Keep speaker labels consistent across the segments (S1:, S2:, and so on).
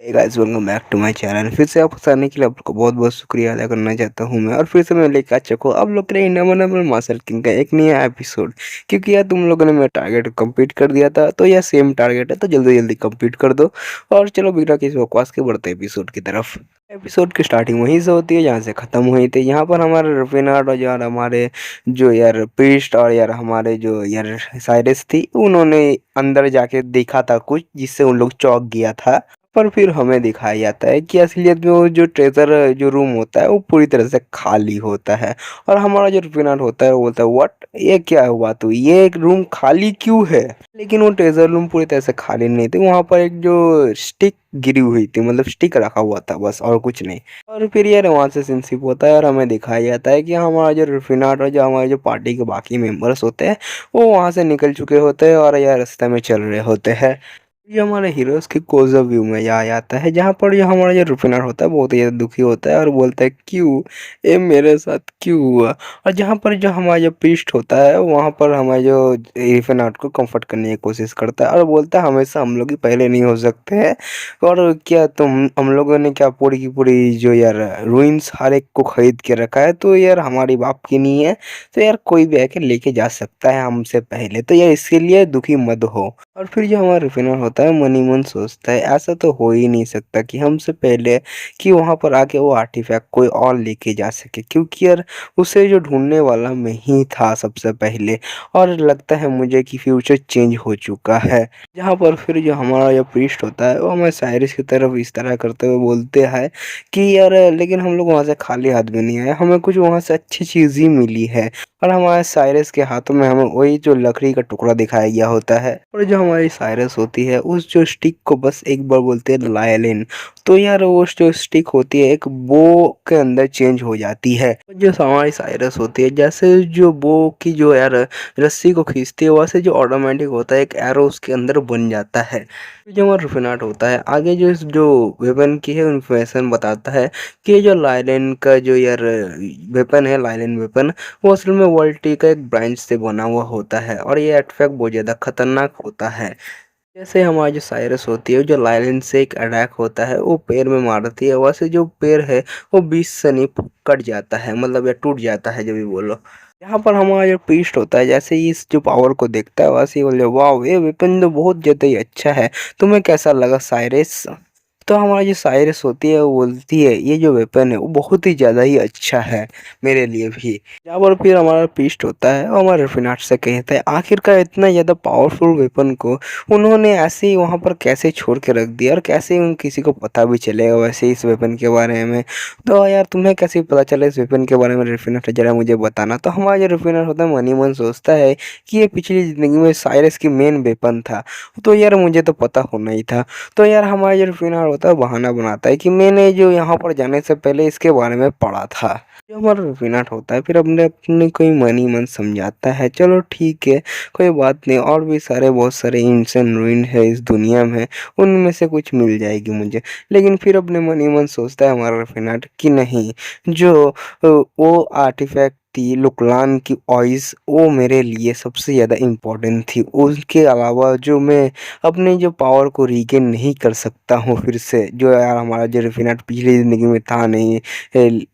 S1: Hey guys, welcome back to my channel. फिर से आपको आने के लिए आपको बहुत बहुत शुक्रिया अदा करना चाहता हूँ मैं। और फिर से मैं लेकर आ चुका हूँ आप लोग के लिए इंडियन मार्शल किंग का एक नया एपिसोड। क्योंकि यार तुम लोगों ने मेरा टारगेट कंप्लीट कर दिया था, तो यह सेम टारगेट है, तो जल्दी जल्दी कंप्लीट कर दो। और चलो बिना किसी बकवास के बढ़ते एपिसोड की तरफ। एपिसोड की स्टार्टिंग वहीं से होती है जहाँ से ख़त्म हुई थी। यहाँ पर हमारे रफीनाट और यार हमारे जो यार प्रीस्ट और यार हमारे जो यार साइरस थी, उन्होंने अंदर जाके देखा था कुछ जिससे उन लोग चौंक गया था। पर फिर हमें दिखाया जाता है कि असलियत में वो जो ट्रेजर जो रूम होता है वो पूरी तरह से खाली होता है। और हमारा जो रुफिनाट होता है वो बोलता है, व्हाट, ये क्या हुआ, तो ये एक रूम खाली क्यों है? लेकिन वो ट्रेजर रूम पूरी तरह से खाली नहीं थी, वहाँ पर एक जो स्टिक गिरी हुई थी, मतलब स्टिक रखा हुआ था बस, और कुछ नहीं। और फिर यार वहाँ से सिंसिप होता है और हमें दिखाया जाता है कि हमारा जो रुफिनाट और जो हमारे जो पार्टी के बाकी मेंबर्स होते हैं वो वहाँ से निकल चुके होते हैं और यार रास्ते में चल रहे होते हैं। ये हमारे हीरोज़ के कोज़ ऑफ व्यू में यह आ जाता है, जहाँ पर जो हमारा जो रुफिनार होता है बहुत ही ज़्यादा दुखी होता है और बोलता है, क्यों, ये मेरे साथ क्यों हुआ? और जहाँ पर जो हमारा जो प्रीस्ट होता है वहाँ पर हमारे जो रुफिनार को कंफर्ट करने की कोशिश करता है और बोलता है, हमेशा हम लोग ही पहले नहीं हो सकते हैं। और क्या तुम हम लोगों ने क्या पूरी की पूरी जो यार रूइंस हर एक को खरीद के रखा है, तो यार हमारी बाप की नहीं है, तो यार कोई भी आके लेके जा सकता है हमसे पहले, तो यार इसके लिए दुखी मत हो। और फिर जो हमारा रिफिनर होता है मन ही मन सोचता है, ऐसा तो हो ही नहीं सकता कि हमसे पहले कि वहाँ पर आके वो आर्टिफैक्ट कोई और लेके जा सके, क्योंकि यार उसे जो ढूंढने वाला मैं ही था सबसे पहले। और लगता है मुझे कि फ्यूचर चेंज हो चुका है। जहाँ पर फिर जो हमारा जो प्रीस्ट होता है वो हमें साइरिस की तरफ इस तरह करते हुए बोलते हैं कि यार लेकिन हम लोग वहाँ से खाली हाथ भी नहीं आए, हमें कुछ वहाँ से अच्छी चीज़ ही मिली है। और हमारे साइरस के हाथों में हमें वही जो लकड़ी का टुकड़ा दिखाया गया होता है, और जो हमारी साइरस होती है उस जो स्टिक को बस एक बार बोलते हैं लायलिन, तो यार वो जो स्टिक होती है एक बो के अंदर चेंज हो जाती है। जो हमारी साइरस होती है जैसे जो बो की जो यार रस्सी को खींचती है, वैसे जो ऑटोमेटिक होता है एक एरो उसके अंदर बन जाता है। जो हमारा रुफिनाट होता है आगे जो वेपन की है इन्फॉर्मेशन बताता है कि ये जो लाइलेन का जो यार वेपन है, लाइलेन वेपन, वो असल में वोल्टी का एक ब्रांच से बना हुआ होता है और ये आर्टिफैक्ट बहुत ज़्यादा खतरनाक होता है। जैसे हमारी जो साइरस होती है जो लाइलेन से एक अटैक होता है वो पैर में मारती है, वैसे जो पैर है वो 20 से नहीं कट जाता है, मतलब या टूट जाता है जो भी बोलो। यहाँ पर हमारा जो प्रीस्ट होता है जैसे ही इस जो पावर को देखता है वैसे ही बोले, वाह, ये वेपन तो बहुत ज़्यादा ही अच्छा है, तुम्हें कैसा लगा साइरस? तो हमारी जो साइरस होती है वो बोलती है, ये जो वेपन है वो बहुत ही ज़्यादा ही अच्छा है मेरे लिए भी। यहाँ पर फिर हमारा प्रीस्ट होता है और हमारे रिफिनाट से कहता है, आखिरकार इतना ज़्यादा पावरफुल वेपन को उन्होंने ऐसे ही वहाँ पर कैसे छोड़ के रख दिया और कैसे उन किसी को पता भी चलेगा वैसे इस वेपन के बारे में? तो यार तुम्हें कैसे पता चला इस वेपन के बारे में रिफिनाट, जरा मुझे बताना। तो हमारा जो रिफिनाट होता है मन ही मन सोचता है कि ये पिछली ज़िंदगी में साइरस की मेन वेपन था, तो यार मुझे तो पता होना ही था। तो यार हमारा जो रिफिनाट होता है बहाना बनाता है कि मैंने जो यहाँ पर जाने से पहले इसके बारे में पढ़ा था। जो हमारा रुफिनाट होता है फिर अपने अपने कोई मन ही मन समझाता है, चलो ठीक है, कोई बात नहीं, और भी सारे बहुत सारे इंसान रुइन है इस दुनिया में, उनमें से कुछ मिल जाएगी मुझे। लेकिन फिर अपने मन ही मन सोचता है हमारा रुफिनाट कि नहीं, जो वो आर्टिफैक्ट थी लुकलान की ऑइस, वो मेरे लिए सबसे ज़्यादा इम्पोर्टेंट थी। उसके अलावा जो मैं अपने जो पावर को रीगेन नहीं कर सकता हूँ फिर से, जो यार हमारा जो रिफिनाट पिछली ज़िंदगी में था नहीं,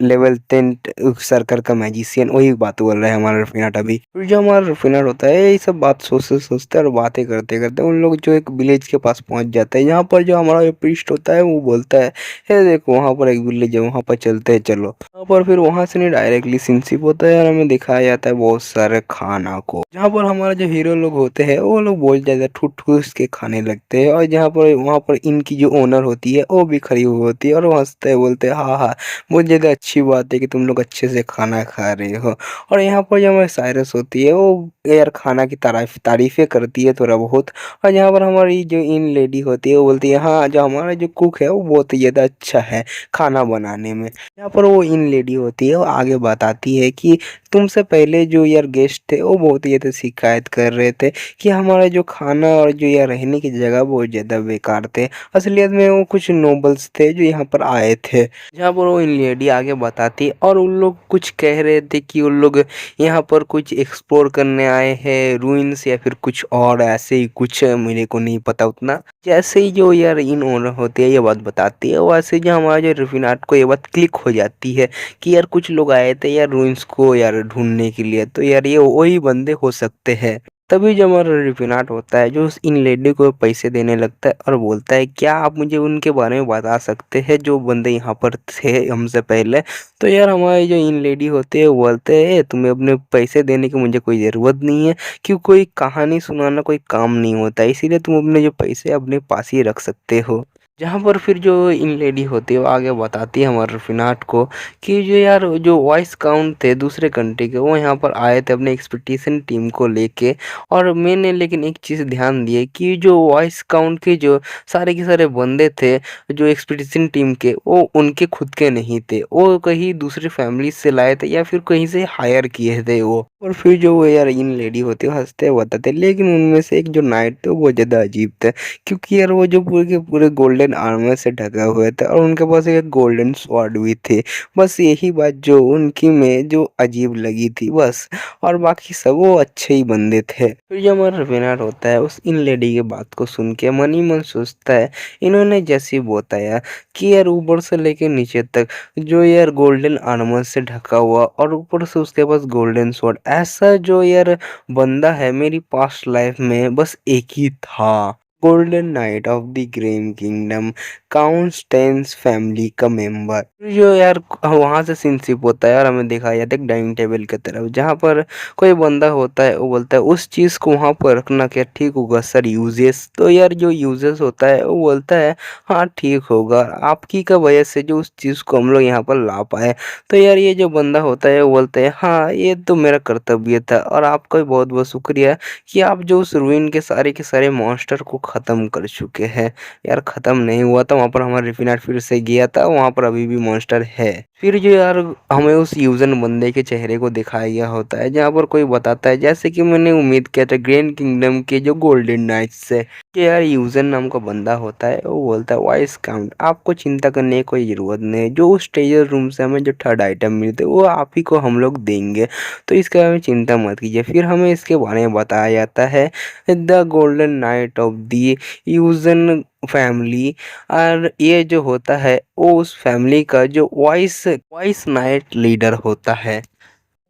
S1: लेवल 10 सर्कल का मैजिशियन, वही बात बोल रहा है हमारा रिफिनाट अभी। फिर जो हमारा रिफिनाट होता है ये सब बात सोचते सोचते और बातें करते करते उन लोग जो एक विलेज के पास पहुंच जाते हैं, यहाँ पर जो हमारा जो प्रीस्ट होता है वो बोलता है, हे देखो वहाँ पर एक विलेज है, वहाँ पर चलते हैं चलो। वहाँ पर फिर वहाँ से नहीं डायरेक्टली सिंसिप होता है और हमें दिखाया जाता है बहुत सारे खाना को, जहाँ पर हमारा जो हीरो लोग होते हैं वो लोग बहुत ज़्यादा ठूस ठूस के खाने लगते हैं। और जहाँ पर वहाँ पर इनकी जो ओनर होती है वो भी खड़ी हुई होती है और वो हंसते हैं, बोलते हैं, हाँ हाँ, बहुत ज़्यादा अच्छी बात है कि तुम लोग अच्छे से खाना खा रहे हो। और यहाँ पर जो हमारी साइरस होती है वो यार खाना की तारीफ़ें करती है थोड़ा बहुत। और यहाँ पर हमारी जो इन लेडी होती है वो बोलती है, हाँ, जो हमारा जो कुक है वो बहुत ही ज़्यादा अच्छा है खाना बनाने में। यहाँ पर वो इन लेडी होती है वो आगे बताती है कि तुमसे पहले जो यार गेस्ट थे वो बहुत ही ज़्यादा शिकायत कर रहे थे कि हमारा जो खाना और जो यार रहने की जगह बहुत ज़्यादा बेकार थे। असलियत में वो कुछ नोबल्स थे जो यहाँ पर आए थे। जहाँ पर वो इन लेडी आगे बताती और उन लोग कुछ कह रहे थे कि उन लोग यहाँ पर कुछ एक्सप्लोर करने आए हैं रूइंस या फिर कुछ और ऐसे ही कुछ मेरे को नहीं पता उतना। जैसे ही जो यार इन ओनर होते हैं ये बात बताती है वैसे जो हमारा जो रफीनाट को ये बात क्लिक हो जाती है कि यार कुछ लोग आए थे यार रूइंस को यार ढूंढने के लिए, तो यार ये वही बंदे हो सकते हैं। तभी जो हमारा रिफिनाट होता है जो उस इन लेडी को पैसे देने लगता है और बोलता है क्या आप मुझे उनके बारे में बता सकते हैं जो बंदे यहाँ पर थे हमसे पहले। तो यार हमारे जो इन लेडी होते हैं वो बोलते हैं तुम्हें अपने पैसे देने की मुझे कोई ज़रूरत नहीं है, क्यों कोई कहानी सुनाना कोई काम नहीं होता, इसीलिए तुम अपने जो पैसे अपने पास ही रख सकते हो। जहाँ पर फिर जो इन लेडी होती है वो आगे बताती है हमारे रफीनाट को कि जो यार जो वॉइस काउंट थे दूसरे कंट्री के वो यहाँ पर आए थे अपने एक्सपेडिशन टीम को लेके। और मैंने लेकिन एक चीज़ ध्यान दी है कि जो वॉइस काउंट के जो सारे के सारे बंदे थे जो एक्सपेडिशन टीम के वो उनके खुद के नहीं थे, वो कहीं दूसरे फैमिली से लाए थे या फिर कहीं से हायर किए थे वो। और फिर जो वो यार इन लेडी होती है हंसते बताते, लेकिन उनमें से एक जो नाइट थे वो बहुत ज़्यादा अजीब थे, क्योंकि यार वो जो पूरे के पूरे गोल्डन आर्मर से ढका हुए थे और उनके पास एक गोल्डन स्वॉर्ड भी थे। बस यही बात जो उनकी में जो अजीब लगी थी बस, और बाकी सब वो अच्छे ही बंदे थे। फिर जो हमारा रवीनाट होता है उस इन लेडी की बात को सुन के मन ही मन सोचता है इन्होंने जैसे ही बताया कि यार ऊपर से लेके नीचे तक जो यार गोल्डन आर्मर से ढका हुआ और ऊपर से उसके पास गोल्डन स्वॉर्ड, ऐसा जो यार बंदा है मेरी पास्ट लाइफ में बस एक ही था। Golden knight of the grim kingdom, Constance family का मेंबर। जो यार वहां से सिंसिप होता है और हमें दिखाया जाता है डाइनिंग टेबल की तरफ जहाँ पर कोई बंदा होता है वो बोलता है उस चीज को वहां पर रखना क्या ठीक होगा सर यूजेस। तो यार जो यूजेस होता है वो बोलता है हाँ ठीक होगा, आपकी का वजह से जो उस चीज को हम लोग यहाँ पर ला पाए। तो यार ये जो बंदा होता है वो बोलता है हाँ ये तो मेरा कर्तव्य था और आपका भी बहुत बहुत शुक्रिया कि आप जो उस रूइन के सारे मॉन्स्टर को ख़त्म कर चुके हैं। यार ख़त्म नहीं हुआ था, वहाँ पर हमारा रिफिनाट फिर से गया था, वहाँ पर अभी भी मॉन्स्टर है। फिर जो यार हमें उस यूजन बंदे के चेहरे को दिखाया गया होता है जहाँ पर कोई बताता है जैसे कि मैंने उम्मीद किया था ग्रैंड किंगडम के जो गोल्डन नाइट्स से कि यार यूजन नाम का बंदा होता है वो बोलता है वॉइस काउंट आपको चिंता करने की कोई ज़रूरत नहीं है, जो उस ट्रेजर रूम से हमें जो थर्ड आइटम मिलते वो आप ही को हम लोग देंगे, तो इसके बारे में चिंता मत कीजिए। फिर हमें इसके बारे में बताया जाता है the golden knight of the Eugen family, और ये जो होता है वो उस फैमिली का जो वॉइस वॉइस नाइट लीडर होता है।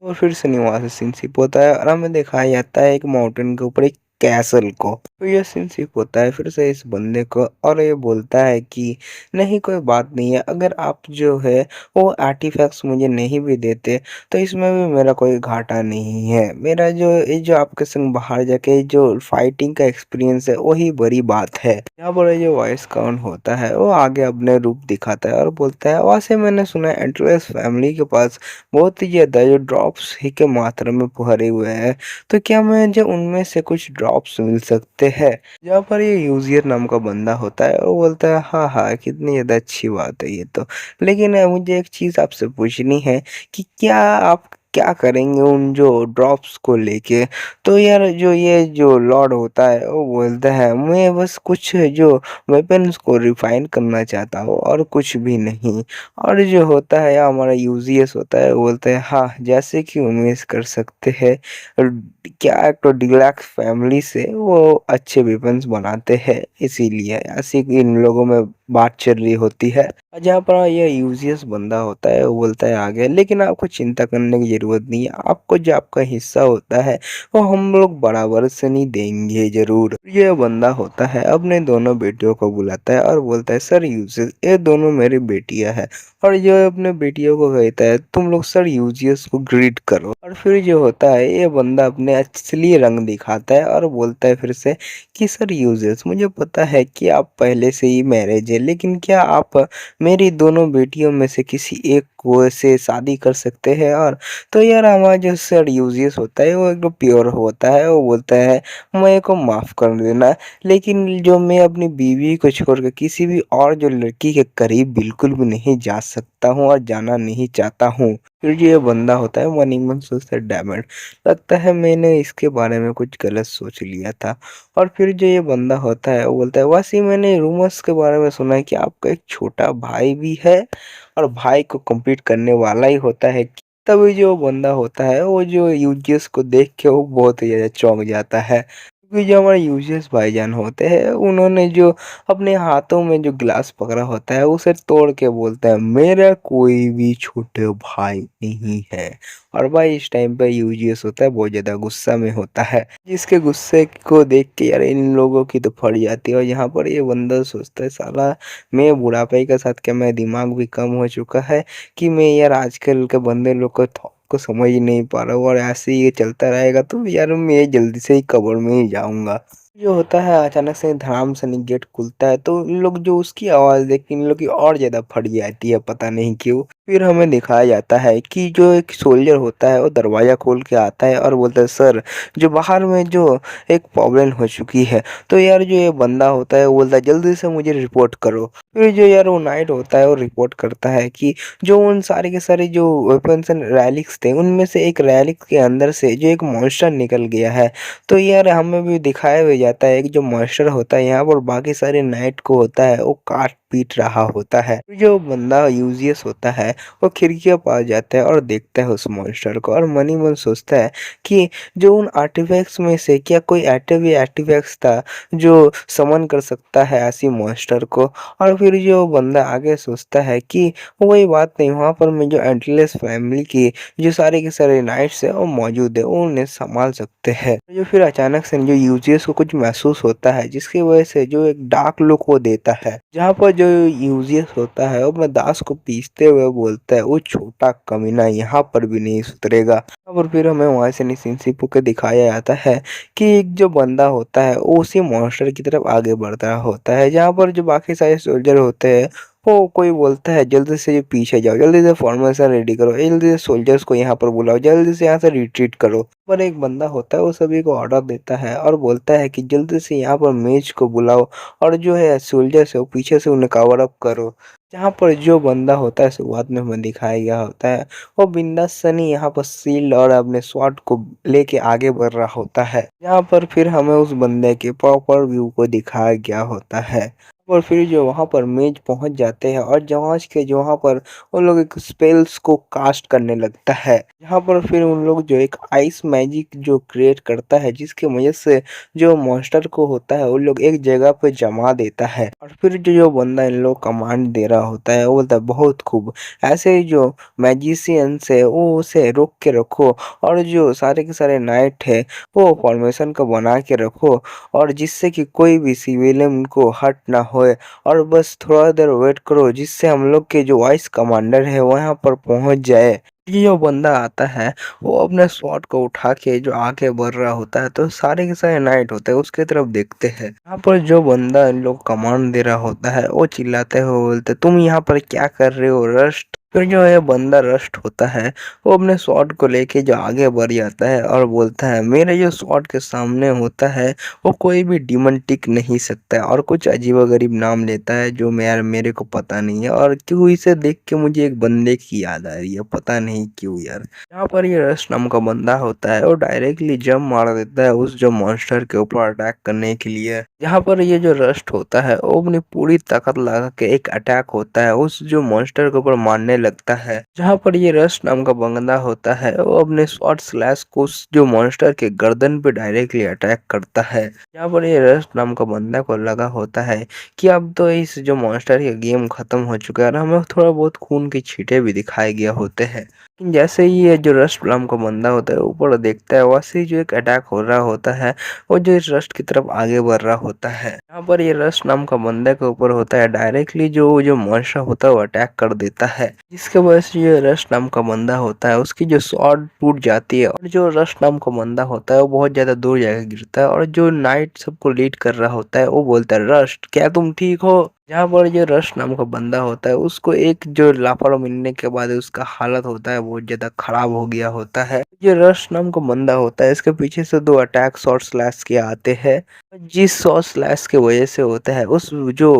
S1: और फिर शनिवार से सिंसिप होता है और हमें दिखाया जाता है एक माउंटेन के ऊपर एक कैसल को। तो ये सिंसिप होता है फिर से इस बंदे को और ये बोलता है कि नहीं कोई बात नहीं है, अगर आप जो है वो आर्टिफैक्ट्स मुझे नहीं भी देते तो इसमें भी मेरा कोई घाटा नहीं है, मेरा जो ये जो आपके संग बाहर जाके जो फाइटिंग का एक्सपीरियंस है वही बड़ी बात है। यहाँ पर जो वॉइस काउंट होता है वो आगे अपने रूप दिखाता है और बोलता है वहाँ से मैंने सुना है एंटरस फैमिली के पास बहुत ही ज़्यादा जो ड्रॉप्स ही के मात्रा में भरे हुए हैं, तो क्या मुझे उनमें से कुछ ड्रॉप्स मिल सकते हैं। जहाँ पर ये यूजियर नाम का बंदा होता है वो बोलता है हाँ हाँ कितनी ज़्यादा अच्छी बात है ये तो, लेकिन मुझे एक चीज़ आपसे पूछनी है कि क्या आप क्या करेंगे उन जो ड्रॉप्स को लेके। तो यार जो ये जो लॉर्ड होता है वो बोलता है मैं बस कुछ जो वेपन्स को रिफाइन करना चाहता हूँ और कुछ भी नहीं। और जो होता है हमारा यूजीएस होता है वो बोलता है हाँ जैसे कि उम्मीद कर सकते हैं क्या एक तो डिलैक्स फैमिली से वो अच्छे वेपन्स बनाते हैं, इसीलिए ऐसी इन लोगों में बात चल रही होती है। और जहाँ पर ये यूजियस बंदा होता है वो बोलता है आगे लेकिन आपको चिंता करने की ज़रूरत नहीं है, आपको जो आपका हिस्सा होता है वो हम लोग बराबर से नहीं देंगे ज़रूर। ये बंदा होता है अपने दोनों बेटियों को बुलाता है और बोलता है सर यूजियस ये दोनों मेरी बेटियां हैं, और ये अपने बेटियों को कहता है तुम लोग सर यूजियस को ग्रीट करो। और फिर जो होता है ये बंदा अपने असली रंग दिखाता है और बोलता है फिर से कि सर यूजियस मुझे पता है कि आप पहले से ही मैरिज है, लेकिन क्या आप मेरी दोनों बेटियों में से किसी एक को से शादी कर सकते हैं। और तो यार हमारा जो सर यूजियस होता है वो एकदम प्योर होता है, वो बोलता है मेरे को माफ़ कर देना, लेकिन जो मैं अपनी बीवी को छोड़ कर किसी भी और जो लड़की के करीब बिल्कुल भी नहीं जा सकता हूँ और जाना नहीं चाहता हूँ। फिर जो ये बंदा होता है मन ही मन सोचता है डैम इट, लगता है मैंने इसके बारे में कुछ गलत सोच लिया था। और फिर जो ये बंदा होता है वो बोलता है वैसे मैंने रूमर्स के बारे में सुना है कि आपका एक छोटा भाई भी है और भाई को कम्पीट करने वाला ही होता है। तभी जो बंदा होता है वो जो यूजीएस को देख के वो बहुत ही ज़्यादा चौंक जाता है। क्योंकि जो हमारे यूजीएस भाईजान होते हैं उन्होंने जो अपने हाथों में जो ग्लास पकड़ा होता है उसे तोड़ के बोलता है मेरा कोई भी छोटे भाई नहीं है। और भाई इस टाइम पे यूजीएस होता है बहुत ज़्यादा गुस्सा में होता है, जिसके गुस्से को देख के यार इन लोगों की तो फट जाती है। और यहाँ पर ये बंदा सोचता है साला मैं बुढ़ापे के साथ क्या मैं दिमाग भी कम हो चुका है कि मैं यार आजकल के बंदे लोग को थॉट को समझ ही नहीं पा रहा हूँ और ऐसे ही ये चलता रहेगा तो यार मैं जल्दी से ही कब्र में ही जाऊँगा। जो होता है अचानक से धड़ाम से नहीं गेट खुलता है तो इन लोग जो उसकी आवाज़ देख के इन लोग की और ज़्यादा फट जाती है पता नहीं क्यों। फिर हमें दिखाया जाता है कि जो एक सोल्जर होता है वो दरवाज़ा खोल के आता है और बोलता है सर जो बाहर में जो एक प्रॉब्लम हो चुकी है। तो यार जो ये बंदा होता है वो बोलता है जल्दी से मुझे रिपोर्ट करो। फिर जो यार वो नाइट होता है वो रिपोर्ट करता है कि जो उन सारे के सारे जो वेपन्स एंड रैलिक्स थे उनमें से एक रैलिक के अंदर से जो एक मॉन्स्टर निकल गया है। तो यार हमें भी दिखाया भी जाता है कि जो मॉन्स्टर होता है यहाँ पर बाकी सारे नाइट को होता है वो काट पीट रहा होता है। जो बंदा यूजियस होता है वो खिड़कियों पास जाता है और देखता है उस मॉन्स्टर को और मन ही मन सोचता है कि जो उन आर्टिफैक्ट्स में से क्या कोई ऐसे आर्टिफैक्ट्स था जो समन कर सकता है ऐसी मॉन्स्टर को। और फिर जो बंदा आगे सोचता है कि वही बात नहीं वहाँ पर मैं जो एंटलेस फैमिली की जो सारे के सारे नाइट्स है वो मौजूद है वो उन्हें संभाल सकते हैं। जो फिर अचानक से जो यूजियस को कुछ महसूस होता है जिसकी वजह से जो एक डार्क लुक वो देता है जहाँ पर जो यूजियस होता है वो अपने दास को पीसते हुए बोलता है वो छोटा कमीना यहाँ पर भी नहीं सुधरेगा। और फिर हमें वहाँ से निसिनसिपो के दिखाया जाता है कि एक जो बंदा होता है वो उसी मॉन्स्टर की तरफ आगे बढ़ रहा होता है जहाँ पर जो बाकी सारे सोल्जर होते हैं वो कोई बोलता है जल्दी से ये पीछे जाओ जल्दी से फॉर्मेशन रेडी करो जल्दी से सोल्जर्स को यहाँ पर बुलाओ जल्दी से यहाँ से रिट्रीट करो। पर एक बंदा होता है वो सभी को ऑर्डर देता है और बोलता है कि जल्दी से यहाँ पर मेज को बुलाओ और जो है सोल्जर्स है वो पीछे से उन्हें कवर अप करो। जहाँ पर जो बंदा होता है शुरुआत में हमें दिखाया गया होता है वो बिंदास सनी यहाँ पर शील्ड और अपने स्वॉर्ड को लेके आगे बढ़ रहा होता है। यहाँ पर फिर हमें उस बंदे के प्रॉपर व्यू को दिखाया गया होता है। और फिर जो वहाँ पर मेज पहुँच जाते हैं और जहाज के जो वहाँ पर उन लोग एक स्पेल्स को कास्ट करने लगता है जहाँ पर फिर उन लोग जो एक आइस मैजिक जो क्रिएट करता है जिसकी वजह से जो मॉन्स्टर को होता है उन लोग एक जगह पे जमा देता है। और फिर जो बंदा इन लोग कमांड दे रहा होता है वो बोलता है बहुत खूब ऐसे ही जो मैजिशियंस है वो उसे रोक के रखो और जो सारे के सारे नाइट है वो फॉर्मेशन को बना के रखो और जिससे कि कोई भी सिविलियन को हर्ट ना होए और बस थोड़ा देर वेट करो जिससे हम लोग के जो वाइस कमांडर है वहाँ पर पहुँच जाए। ये जो बंदा आता है वो अपने स्वॉर्ड को उठा के जो आगे बढ़ रहा होता है तो सारे के सारे नाइट होते हैं उसके तरफ देखते हैं। यहाँ पर जो बंदा इन लोग कमांड दे रहा होता है वो चिल्लाते हुए बोलते तुम यहाँ पर क्या कर रहे हो रस्ट। फिर जो है बंदा रस्ट होता है वो अपने स्वॉर्ड को लेके जो आगे बढ़ जाता है और बोलता है मेरे जो स्वॉर्ड के सामने होता है वो कोई भी डीमन टिक नहीं सकता है और कुछ अजीबोगरीब नाम लेता है जो मैं यार मेरे को पता नहीं है और क्यों इसे देख के मुझे एक बंदे की याद आ रही है पता नहीं क्यों यार। यहाँ पर ये रस्ट नाम का बंदा होता है वो डायरेक्टली जंप मार देता है उस जो मॉन्स्टर के ऊपर अटैक करने के लिए। यहाँ पर ये जो रस्ट होता है वो अपनी पूरी ताकत लगा के एक अटैक होता है उस जो मॉन्स्टर के ऊपर मारने लगता है। जहाँ पर ये रस्ट नाम का बंदा होता है वो अपने शॉर्ट स्लैश को उस जो मॉन्स्टर के गर्दन पे डायरेक्टली अटैक करता है। यहाँ पर ये रस्ट नाम का बंदा को लगा होता है कि अब तो इस जो मॉन्स्टर का गेम खत्म हो चुका है और हमें थोड़ा बहुत खून के छींटे भी दिखाए गए होते हैं। लेकिन जैसे ही ये जो रस्ट नाम का बंदा होता है ऊपर देखता है वैसे ही जो एक अटैक हो रहा होता है वो जो इस रस्ट की तरफ आगे बढ़ रहा होता है। यहाँ पर ये रस्ट नाम का बंदे के ऊपर होता है डायरेक्टली जो जो मॉन्स्टर होता है वो अटैक कर देता है जिसके वजह से ये रस्ट नाम का बंदा होता है उसकी जो स्वॉर्ड टूट जाती है और जो रस्ट नाम का बंदा होता है वो बहुत ज्यादा दूर जाकर गिरता है और जो नाइट सबको लीड कर रहा होता है वो बोलता है रस्ट क्या तुम ठीक हो। जहाँ पर जो रश नाम का बंदा होता है उसको एक जो लाफड़ा मिलने के बाद उसका हालत होता है बहुत ज़्यादा ख़राब हो गया होता है। जो रश नाम का बंदा होता है इसके पीछे से 2 अटैक शॉट स्लैश के आते हैं। जिस शॉट स्लैश की वज़ह से होता है उस जो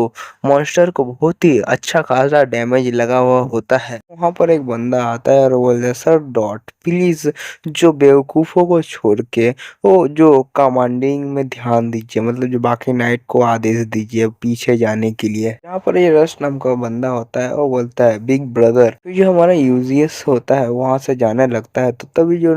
S1: मॉन्स्टर को बहुत ही अच्छा खासा डैमेज लगा हुआ होता है। वहाँ पर एक बंदा आता है और बोलता है सर डॉट प्लीज़ जो बेवकूफ़ों को छोड़ के वो जो कमांडिंग में ध्यान दीजिए मतलब जो बाकी नाइट को आदेश दीजिए पीछे जाने के लिए। यहाँ पर ये रश नाम का बंदा होता है वो बोलता है बिग ब्रदर तो जो हमारा यूजीएस होता है वहां से जाने लगता है तो तभी जो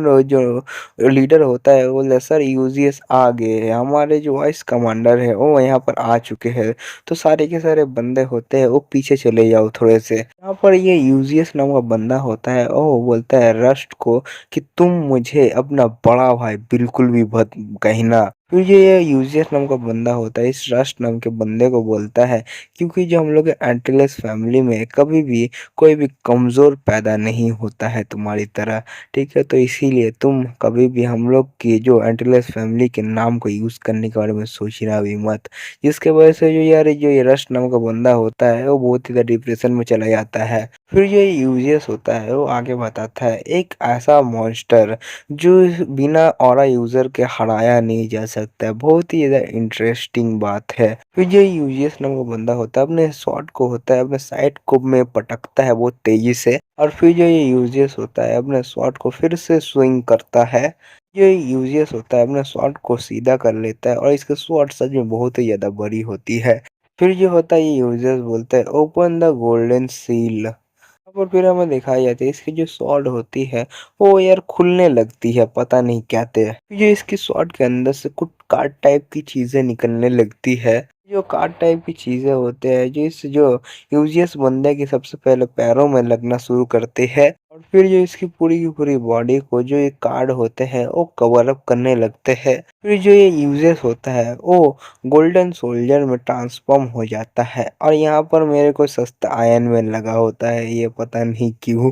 S1: लीडर होता है वो बोलता है सर यूजीएस आ गए हैं हमारे जो वाइस कमांडर है वो यहाँ पर आ चुके हैं। तो सारे के सारे बंदे होते हैं वो पीछे चले जाओ थोड़े से। यहाँ पर ये यूजीएस नाम का बंदा होता है वो बोलता है रस्ट को कि तुम मुझे अपना बड़ा भाई बिल्कुल भी मत कहना। फिर ये यूजियस नाम का बंदा होता है इस रस्ट नाम के बंदे को बोलता है क्योंकि जो हम लोग एंटीलेस फैमिली में कभी भी कोई भी कमज़ोर पैदा नहीं होता है तुम्हारी तरह। ठीक है तो इसीलिए तुम कभी भी हम लोग की जो एंटीलेस फैमिली के नाम को यूज़ करने के बारे में सोचना भी मत। जिसके वजह से जो ये रस्ट नाम का बंदा होता है वो बहुत ही ज़्यादा डिप्रेशन में चला जाता है। फिर जो ये यूजियस होता है वो आगे बताता है एक ऐसा मॉन्स्टर जो बिना ऑरा यूज़र के हराया नहीं जा सकता है। बहुत ही ज़्यादा इंटरेस्टिंग बात है। फिर जो यूजीएस नाम का बंदा होता है अपने शॉट को होता है अपने साइड को में पटकता है बहुत तेजी से और फिर जो ये यूजीएस होता है अपने शॉट को फिर से स्विंग करता है। ये यूजीएस होता है अपने शॉट को सीधा कर लेता है और इसके शॉट सच में बहुत ही ज़्यादा बड़ी होती है। फिर जो होता है ये यूजीएस बोलता है ओपन द गोल्डन सील। यहाँ पर फिर हमें दिखाई जाती है इसकी जो स्वॉर्ड होती है वो यार खुलने लगती है पता नहीं कहते हैं। ये इसकी स्वॉर्ड के अंदर से कुछ कार्ड टाइप की चीजें निकलने लगती है। जो कार्ड टाइप की चीजें होते हैं जो इस जो यूजियस बंदे के सबसे पहले पैरों में लगना शुरू करते हैं और फिर जो इसकी पूरी की पूरी बॉडी को जो ये कार्ड होते हैं वो कवर अप करने लगते हैं। फिर जो ये यूजियस होता है वो गोल्डन सोल्जर में ट्रांसफॉर्म हो जाता है और यहाँ पर मेरे को सस्ता आयरन मैन लगा होता है ये पता नहीं क्यों।